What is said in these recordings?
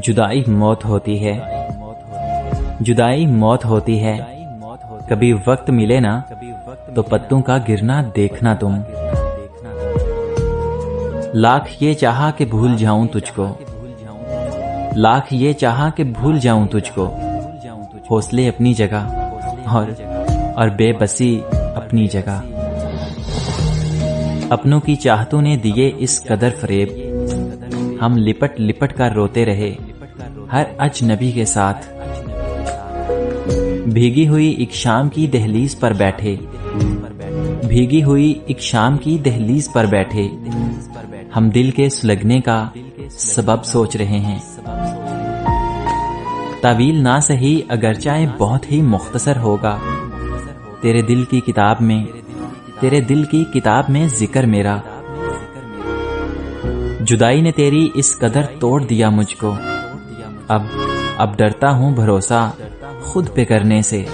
जुदाई मौत होती है, जुदाई मौत होती है। कभी वक्त मिले ना तो पत्तों का गिरना देखना तुम। लाख ये चाहा कि भूल जाऊं तुझको, लाख ये चाहा कि भूल जाऊं तुझको। हौसले अपनी जगह और बेबसी अपनी जगह। अपनों की चाहतों ने दिए इस कदर फरेब, हम लिपट लिपट कर रोते रहे हर अजनबी के साथ। भीगी हुई एक शाम की दहलीज पर बैठे, भीगी हुई एक शाम की दहलीज पर बैठे हम दिल के सुलगने का सबब सोच रहे हैं। तावील ना सही अगर चाहे बहुत ही मुख्तसर होगा, तेरे दिल की किताब में, तेरे दिल की किताब में जिक्र मेरा। जुदाई ने तेरी इस कदर तोड़ दिया मुझको, अब डरता हूं भरोसा खुद पे करने से।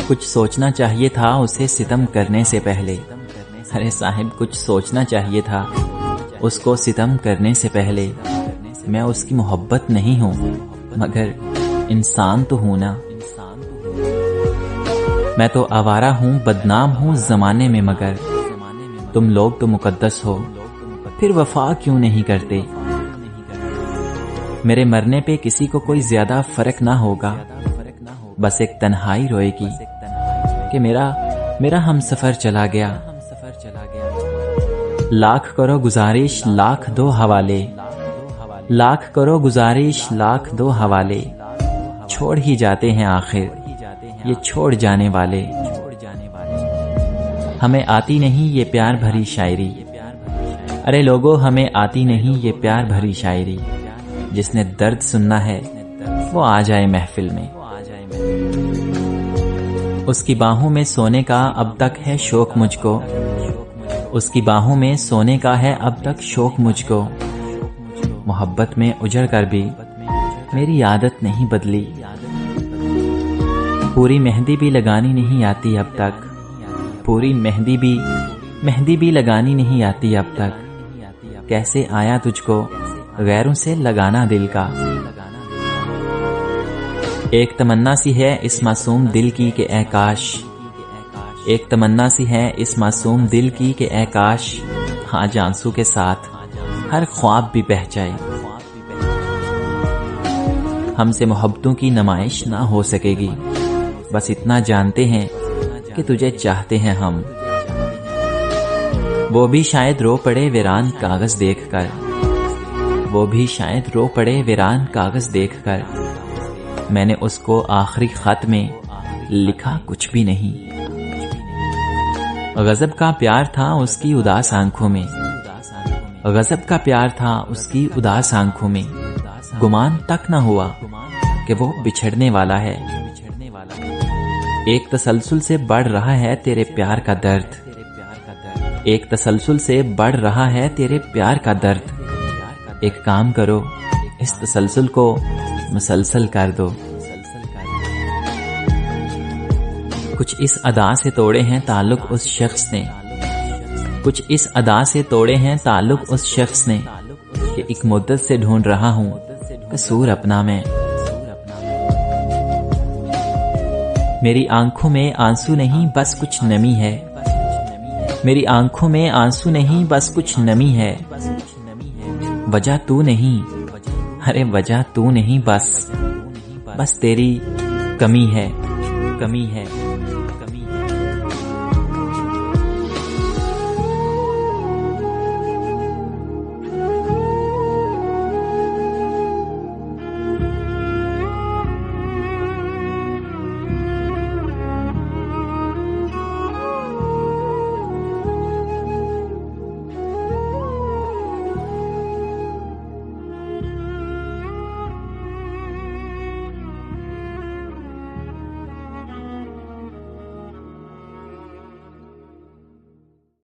कुछ सोचना चाहिए था उसे सितम करने से पहले। अरे साहिब, कुछ सोचना चाहिए था उसको सितम करने से पहले। मैं उसकी मोहब्बत नहीं हूं मगर इंसान तो हूं ना। मैं तो आवारा हूं, बदनाम हूं जमाने में, मगर तुम लोग तो मुकद्दस हो, फिर वफा क्यों नहीं करते। मेरे मरने पे किसी को कोई ज्यादा फर्क ना होगा, बस एक तन्हाई रोएगी कि मेरा हमसफर चला गया। लाख करो गुजारिश लाख दो हवाले, लाख करो गुजारिश लाख दो हवाले। छोड़ ही जाते हैं आखिर ये छोड़ जाने वाले। हमें आती नहीं ये प्यार भरी शायरी, अरे लोगों हमें आती नहीं ये प्यार भरी शायरी। जिसने दर्द सुनना है वो आ जाए महफिल में। उसकी बाहों में सोने का अब तक है शौक मुझको, उसकी बाहों में सोने का है अब तक शौक मुझको। मोहब्बत में उजड़ कर भी मेरी आदत नहीं बदली। पूरी मेहंदी भी लगानी नहीं आती अब तक, पूरी मेहंदी भी लगानी नहीं आती अब तक। कैसे आया तुझको गैरों से लगाना दिल का। एक तमन्ना सी है इस मासूम दिल की कि ऐ काश, एक तमन्ना सी है इस मासूम दिल की कि ऐ काश आज आंसू के साथ हर ख्वाब भी बह जाए। हमसे मोहब्बतों की नुमाइश ना हो सकेगी, बस इतना जानते हैं कि तुझे चाहते हैं हम। वो भी शायद रो पड़े वीरान कागज देखकर, वो भी शायद रो पड़े वीरान कागज देखकर। मैंने उसको आखिरी खत में लिखा कुछ भी नहीं। गजब का प्यार था उसकी उदास आंखों में, गजब का प्यार था उसकी उदास आंखों में। गुमान तक न हुआ कि वो बिछड़ने वाला है। एक तसलसल से बढ़ रहा है तेरे प्यार का दर्द, एक तसलसल से बढ़ रहा है तेरे प्यार का दर्द। एक काम करो इस तसलसल को मुसलसल कर दो। कुछ इस अदा से तोड़े हैं ताल्लुक उस शख्स ने, कुछ इस अदा से तोड़े हैं ताल्लुक उस शख्स ने कि एक मुद्दत से ढूंढ रहा हूं कसूर अपना मैं। मेरी आंखों में आंसू नहीं बस कुछ नमी है, मेरी आंखों में आंसू नहीं बस कुछ नमी है। वजह तू नहीं, अरे वजह तू नहीं, बस तेरी कमी है, कमी है।